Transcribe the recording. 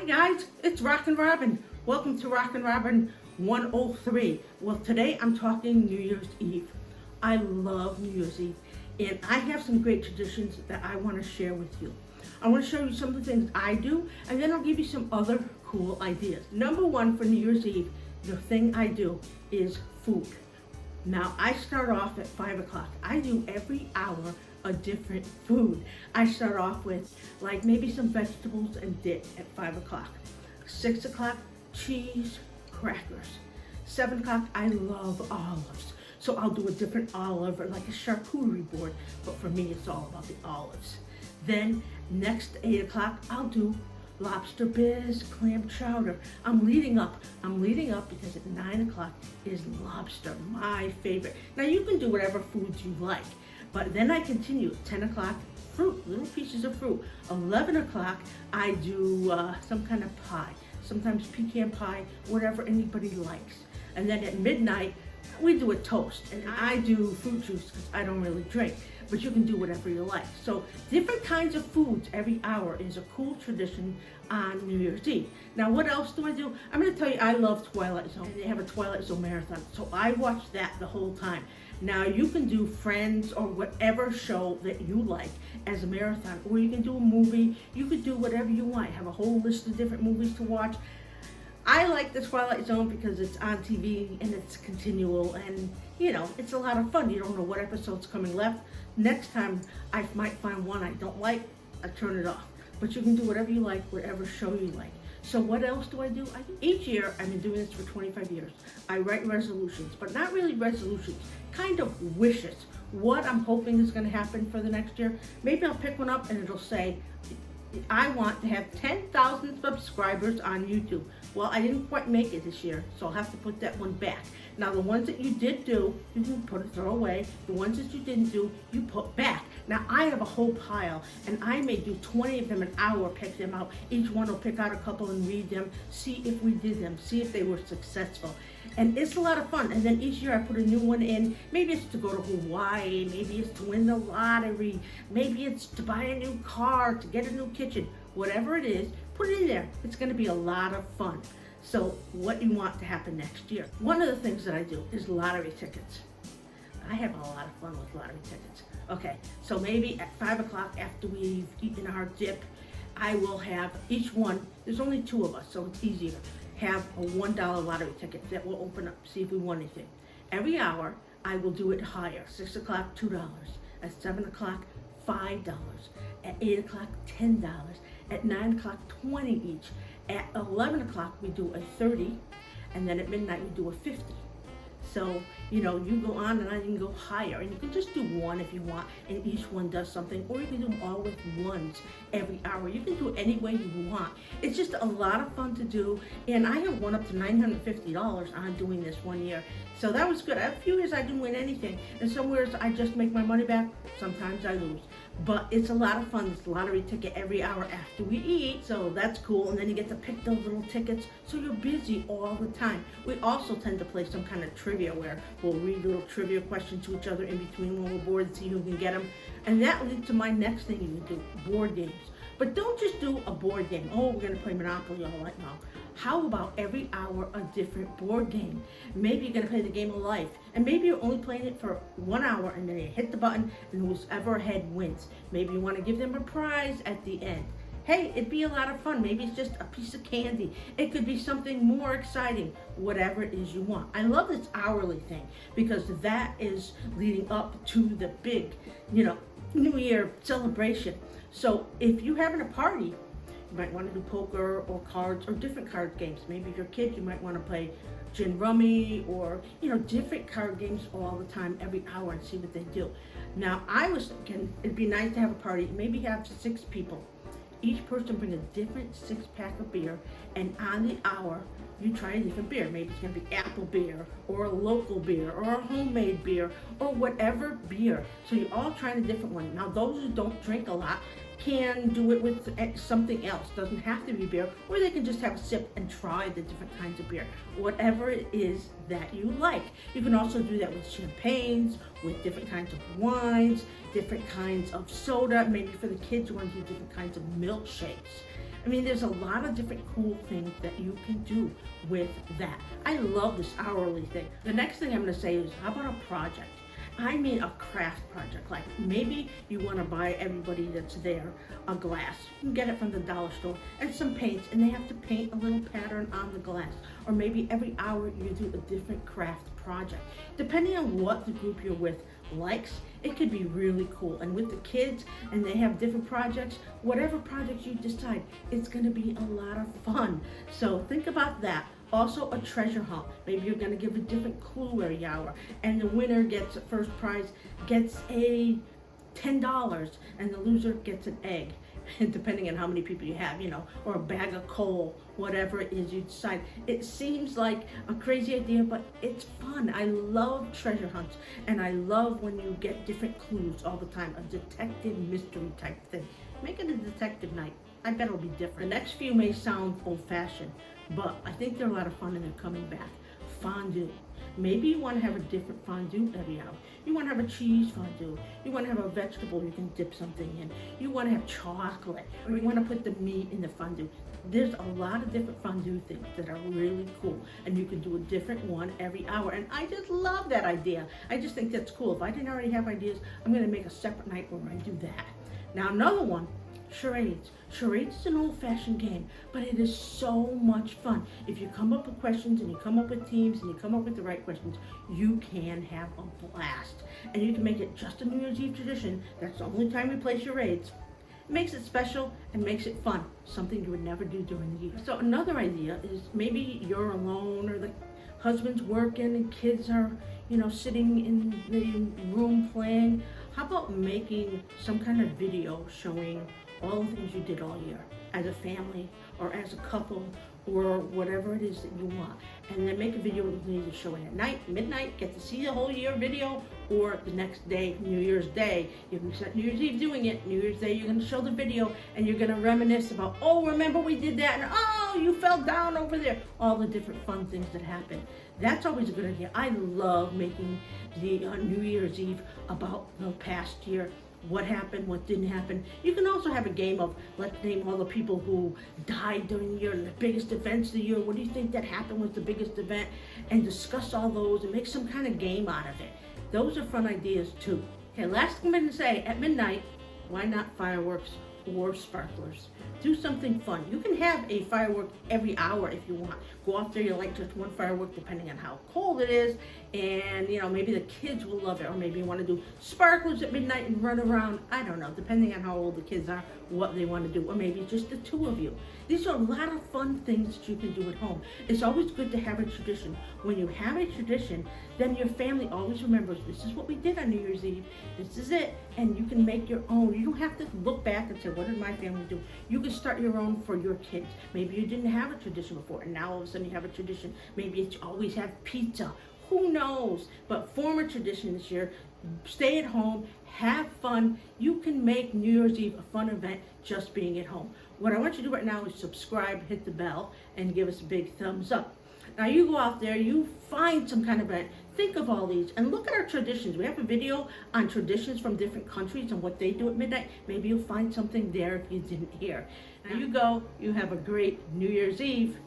Hi guys, it's RockinRobin. Welcome to RockinRobin 103. Well, today I'm talking New Year's Eve. I love New Year's Eve, and I have some great traditions that I want to share with you. I want to show you some of the things I do, and then I'll give you some other cool ideas. Number one for New Year's Eve, the thing I do is food. Now, I start off at 5 o'clock. I do every hour a different food. I start off with like maybe some vegetables and dip at 5 o'clock. 6 o'clock, cheese, crackers. 7 o'clock, I love olives. So I'll do a different olive or like a charcuterie board, but for me it's all about the olives. Then next 8 o'clock, I'll do lobster biz, clam chowder. I'm leading up because at 9 o'clock is lobster, my favorite. Now you can do whatever foods you like, but then I continue. 10 o'clock, fruit, little pieces of fruit. 11 o'clock, I do some kind of pie, sometimes pecan pie, whatever anybody likes. And then at midnight, we do a toast, and I do fruit juice because I don't really drink, but you can do whatever you like. So different kinds of foods every hour is a cool tradition on New Year's Eve. Now, what else do I do? I'm going to tell you, I love Twilight Zone. They have a Twilight Zone marathon, so I watch that the whole time. Now, you can do Friends or whatever show that you like as a marathon, or you can do a movie. You could do whatever you want. Have a whole list of different movies to watch. I like the Twilight Zone because it's on TV and it's continual, and you know, it's a lot of fun. You don't know what episode's coming left. Next time I might find one I don't like, I turn it off. But you can do whatever you like, whatever show you like. So what else do? Each year, I've been doing this for 25 years. I write resolutions, but not really resolutions, kind of wishes. What I'm hoping is going to happen for the next year. Maybe I'll pick one up and it'll say, I want to have 10,000 subscribers on YouTube. Well, I didn't quite make it this year, so I'll have to put that one back. Now, the ones that you did do, you can throw away. The ones that you didn't do, you put back. Now, I have a whole pile, and I may do 20 of them an hour, pick them out. Each one will pick out a couple and read them, see if we did them, see if they were successful. And it's a lot of fun. And then each year I put a new one in. Maybe it's to go to Hawaii, maybe it's to win the lottery, maybe it's to buy a new car, to get a new kitchen. Whatever it is, put it in there. It's going to be a lot of fun. So what you want to happen next year. One of the things that I do is lottery tickets. I have a lot of fun with lottery tickets. Okay, so maybe at 5 o'clock after we've eaten our dip, I will have each one, there's only 2 of us, so it's easier, have a $1 lottery ticket that will open up, see if we won anything. Every hour, I will do it higher. 6 o'clock, $2. At 7 o'clock, $5. At 8 o'clock, $10. At 9 o'clock, 20 each. At 11 o'clock, we do a 30, and then at midnight, we do a 50. So, you know, you go on and on, you can go higher, and you can just do one if you want, and each one does something, or you can do them all with ones every hour. You can do it any way you want. It's just a lot of fun to do, and I have won up to $950 on doing this one year. So that was good. A few years I didn't win anything, and some years I just make my money back. Sometimes I lose. But it's a lot of fun. It's a lottery ticket every hour after we eat, so that's cool. And then you get to pick those little tickets, so you're busy all the time. We also tend to play some kind of trivia where we'll read little trivia questions to each other in between when we're bored and see who can get them. And that leads to my next thing you can do, board games. But don't just do a board game. Oh, we're going to play Monopoly all night now. How about every hour a different board game? Maybe you're going to play the game of life. And maybe you're only playing it for 1 hour and then you hit the button and who's ever ahead wins. Maybe you want to give them a prize at the end. Hey, it'd be a lot of fun. Maybe it's just a piece of candy. It could be something more exciting, whatever it is you want. I love this hourly thing because that is leading up to the big, New Year celebration. So if you're having a party, you might want to do poker or cards or different card games. Maybe if you're a kid, you might want to play gin rummy or, different card games all the time, every hour, and see what they do. Now, I was thinking it'd be nice to have a party, maybe have 6 people. Each person bring a different 6-pack of beer, and on the hour, you try a different beer. Maybe it's going to be apple beer, or a local beer, or a homemade beer, or whatever beer. So you're all trying a different one. Now, those who don't drink a lot can do it with something else. Doesn't have to be beer, or they can just have a sip and try the different kinds of beer. Whatever it is that you like. You can also do that with champagnes, with different kinds of wines, different kinds of soda. Maybe for the kids, you want to do different kinds of milkshakes. I mean, there's a lot of different cool things that you can do with that. I love this hourly thing. The next thing I'm going to say is, how about a project? I mean a craft project. Like maybe you want to buy everybody that's there a glass. You can get it from the dollar store and some paints, and they have to paint a little pattern on the glass. Or maybe every hour you do a different craft project. Depending on what the group you're with likes, it could be really cool. And with the kids, and they have different projects, whatever projects you decide, it's going to be a lot of fun. So think about that. Also a treasure hunt. Maybe you're going to give a different clue every hour, and the winner gets, first prize gets a $10, and the loser gets an egg, depending on how many people you have, or a bag of coal, whatever it is you decide. It seems like a crazy idea, but it's fun. I love treasure hunts, and I love when you get different clues all the time, a detective mystery type thing. Make it a detective night. I bet it'll be different. The next few may sound old-fashioned, but I think they're a lot of fun and they're coming back. Fondue. Maybe you want to have a different fondue every hour. You want to have a cheese fondue. You want to have a vegetable you can dip something in. You want to have chocolate, or you want to put the meat in the fondue. There's a lot of different fondue things that are really cool, and you can do a different one every hour. And I just love that idea. I just think that's cool. If I didn't already have ideas, I'm going to make a separate night where I do that. Now another one, charades. Charades is an old-fashioned game, but it is so much fun. If you come up with questions and you come up with teams and you come up with the right questions, you can have a blast. And you can make it just a New Year's Eve tradition. That's the only time we play charades. It makes it special and makes it fun, something you would never do during the year. So another idea is maybe you're alone, or the husband's working and kids are, sitting in the room playing. How about making some kind of video showing all the things you did all year as a family or as a couple, or whatever it is that you want, and then make a video with me to show it at night, midnight, get to see the whole year video, or the next day, New Year's Day. You can set New Year's Eve doing it, New Year's Day you're going to show the video, and you're going to reminisce about, oh, remember we did that, and oh, you fell down over there, all the different fun things that happen. That's always a good idea. I love making the New Year's Eve about the past year. What happened, what didn't happen. You can also have a game of, let's name all the people who died during the year, the biggest events of the year. What do you think that happened was the biggest event? And discuss all those and make some kind of game out of it. Those are fun ideas too. Okay, last thing I'm going to say, at midnight, why not fireworks or sparklers? Do something fun. You can have a firework every hour if you want. Go out there, you light just one firework depending on how cold it is, and maybe the kids will love it, or maybe you want to do sparklers at midnight and run around. I don't know, depending on how old the kids are, what they want to do, or maybe just the two of you. These are a lot of fun things that you can do at home. It's always good to have a tradition. When you have a tradition, then your family always remembers, this is what we did on New Year's Eve, this is it, and you can make your own. You don't have to look back and say, what did my family do? You can start your own for your kids. Maybe you didn't have a tradition before, and now all of a sudden you have a tradition. Maybe it's always have pizza. Who knows? But form a tradition this year. Stay at home, have fun. You can make New Year's Eve a fun event just being at home. What I want you to do right now is subscribe, hit the bell, and give us a big thumbs up. Now you go out there, you find some kind of event, think of all these, and look at our traditions. We have a video on traditions from different countries and what they do at midnight. Maybe you'll find something there if you didn't hear. Now you go, you have a great New Year's Eve.